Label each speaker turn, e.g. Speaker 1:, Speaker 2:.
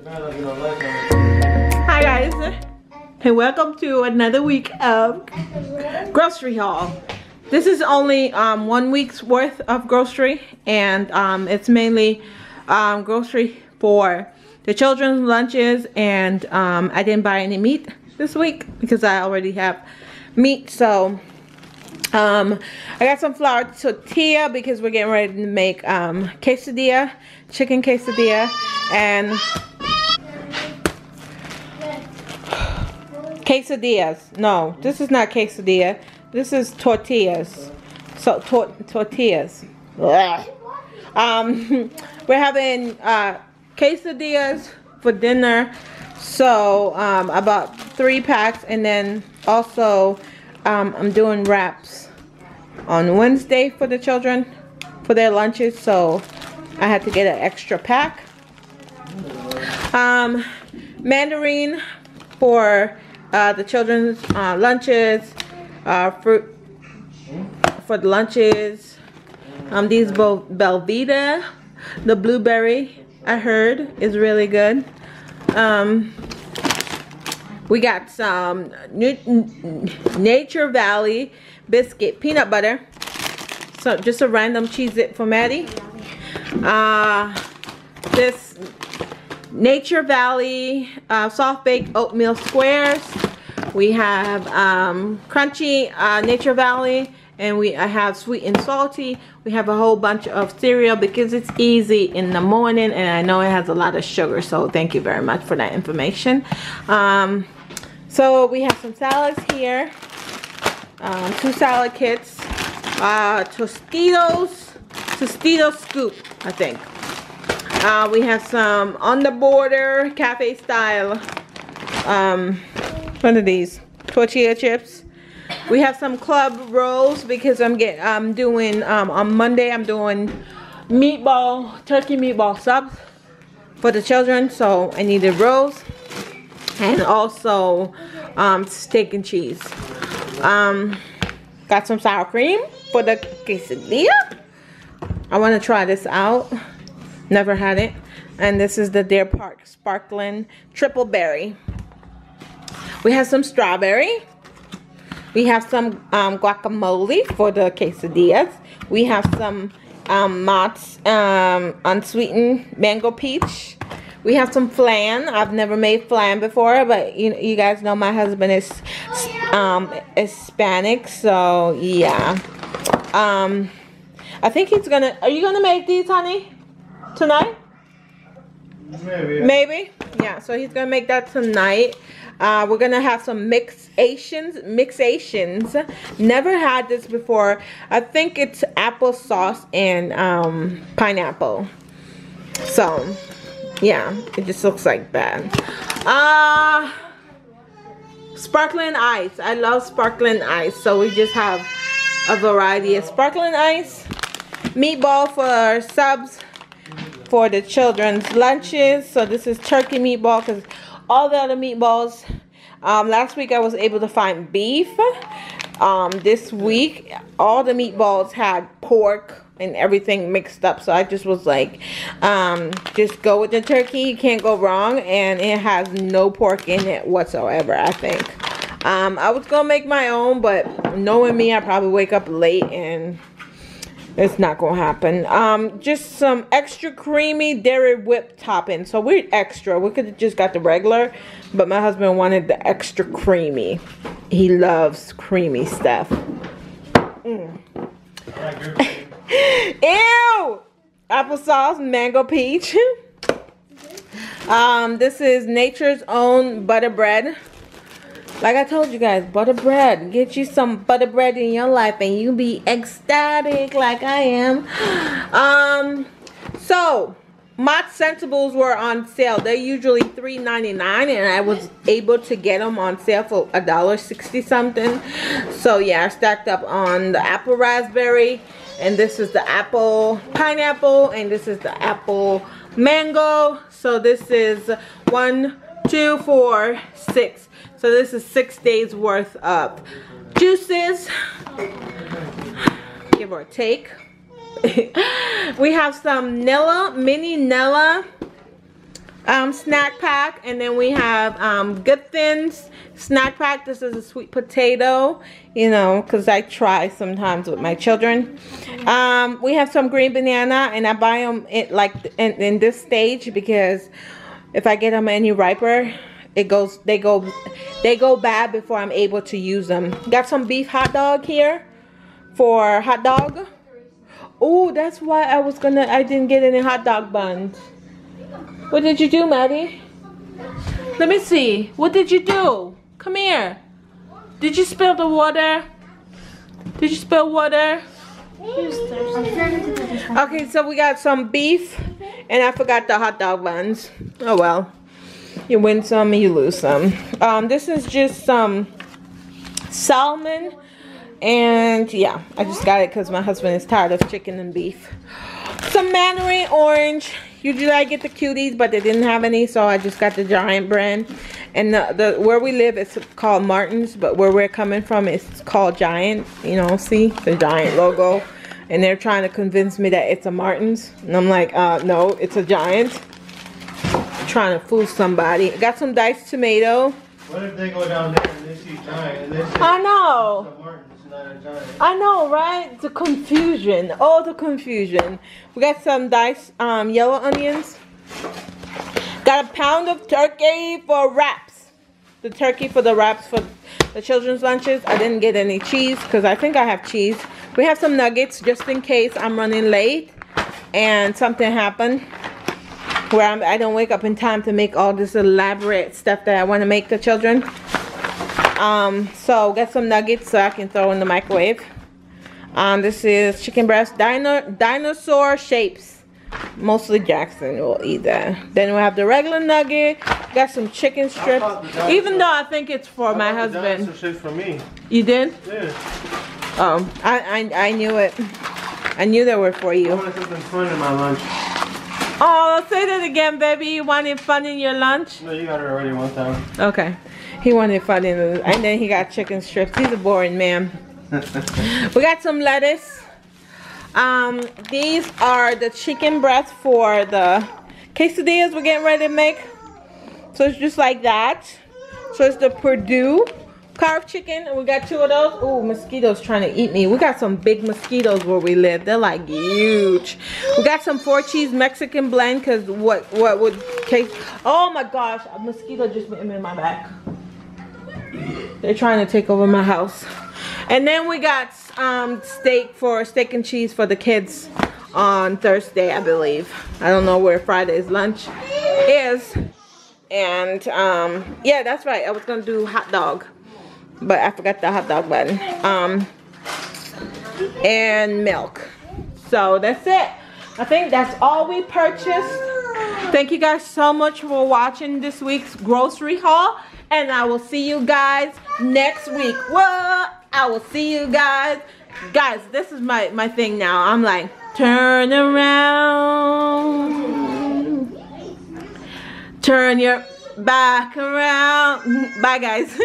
Speaker 1: Hi guys, and welcome to another week of grocery haul. This is only 1 week's worth of grocery, and it's mainly grocery for the children's lunches, and I didn't buy any meat this week because I already have meat. So I got some flour tortilla because we're getting ready to make quesadilla, chicken quesadilla, and quesadillas. No, this is not quesadilla. This is tortillas. So tortillas. We're having quesadillas for dinner. So I bought 3 packs, and then also I'm doing wraps on Wednesday for the children for their lunches. So I had to get an extra pack. Mandarin for the children's lunches, fruit for the lunches. These Belvita, the blueberry, I heard is really good. We got some Nature Valley biscuit peanut butter. So just a random Cheez-It for Maddie. This Nature Valley soft baked oatmeal squares. We have crunchy Nature Valley, and I have sweet and salty. We have a whole bunch of cereal because it's easy in the morning, and I know it has a lot of sugar, so thank you very much for that information. So we have some salads here, 2 salad kits, Tostitos scoop, I think. We have some On the Border cafe style, what are these? Tortilla chips. We have some club rolls because I'm doing on Monday I'm doing turkey meatball subs for the children, so I needed rolls, and also steak and cheese. Got some sour cream for the quesadilla. I want to try this out. Never had it. And this is the Deer Park Sparkling Triple Berry. We have some strawberry. We have some guacamole for the quesadillas. We have some Mott's unsweetened mango peach. We have some flan. I've never made flan before, but you guys know my husband is Hispanic, so yeah. I think he's gonna. Are you gonna make these, honey, tonight? Maybe. Yeah. So he's gonna make that tonight. We're gonna have some mixations. Never had this before. I think it's applesauce and pineapple. So yeah, it just looks like that. Sparkling ice. I love sparkling ice, so we just have a variety of sparkling ice. Meatball for subs for the children's lunches. So this is turkey meatball because all the other meatballs, last week I was able to find beef. This week all the meatballs had pork and everything mixed up, so I just was like, just go with the turkey. You can't go wrong, and it has no pork in it whatsoever, I think. I was gonna make my own, but knowing me, I probably wake up late and it's not gonna happen. Just some extra creamy dairy whipped topping. So we're extra. We could have just got the regular, but my husband wanted the extra creamy. He loves creamy stuff. Ew! Applesauce, mango peach. This is Nature's Own butter bread. Like I told you guys, butter bread. Get you some butter bread in your life and you'll be ecstatic like I am. So Mott's Sensibles were on sale. They're usually $3.99, and I was able to get them on sale for $1.60 something. So yeah, I stacked up on the apple raspberry, and this is the apple pineapple, and this is the apple mango. So this is 1, 2, 4, 6. So this is 6 days worth of juices, give or take. We have some Nilla, mini Nilla snack pack, and then we have Good Thins snack pack. This is a sweet potato, you know, because I try sometimes with my children. We have some green banana, and I buy them in this stage because if I get them any riper, they go bad before I'm able to use them. Got some beef hot dog here for hot dog. Oh, that's why I didn't get any hot dog buns. What did you do, Maddie? Let me see. What did you do? Come here. Did you spill the water? Did you spill water? Okay, so we got some beef, and I forgot the hot dog buns. Oh well. You win some, you lose some. This is just some salmon. And yeah, I just got it because my husband is tired of chicken and beef. Some mandarin orange. Usually I get the cuties, but they didn't have any, so I just got the giant brand. And where we live, it's called Martin's, but where we're coming from, it's called Giant. You know, see the Giant logo. And they're trying to convince me that it's a Martin's, and I'm like, no, it's a Giant. I'm trying to fool somebody. Got some diced tomato.
Speaker 2: What if they go down there and they see Giant and they say,
Speaker 1: I know.
Speaker 2: it's a Martin, it's not a Giant.
Speaker 1: I know, right? The confusion. Oh, the confusion. We got some diced yellow onions. Got a pound of turkey for wraps. The turkey for the wraps for the children's lunches. I didn't get any cheese because I think I have cheese. We have some nuggets just in case I'm running late and something happened where I don't wake up in time to make all this elaborate stuff that I want to make the children. So get some nuggets so I can throw in the microwave. This is chicken breast, dinosaur shapes. Mostly Jackson will eat that. Then we have the regular nugget. Got some chicken strips. Even though I think it's for my husband.
Speaker 2: Dinosaur shapes for me.
Speaker 1: You did?
Speaker 2: Yeah.
Speaker 1: Oh, I knew it. I knew they were for you.
Speaker 2: I wanted something fun in my lunch.
Speaker 1: Oh, say that again, baby. You wanted fun in your lunch?
Speaker 2: No, you got it already one time.
Speaker 1: Okay. He wanted fun in the, and then he got chicken strips. He's a boring man. We got some lettuce. These are the chicken breasts for the quesadillas we're getting ready to make. So it's just like that. So it's the Purdue carved chicken, and we got 2 of those. Ooh, mosquitoes trying to eat me. We got some big mosquitoes where we live. They're like huge. We got some 4-cheese Mexican blend because what would case? Oh my gosh, a mosquito just bit me in my back. They're trying to take over my house. And then we got steak and cheese for the kids on Thursday, I believe. I don't know where Friday's lunch is. And yeah, that's right. I was gonna do hot dog, but I forgot the hot dog button. And milk. So that's it. I think that's all we purchased. Thank you guys so much for watching this week's grocery haul. And I will see you guys next week. What? I will see you guys. Guys, this is my thing now. I'm like, turn around. Turn your back around. Bye, guys.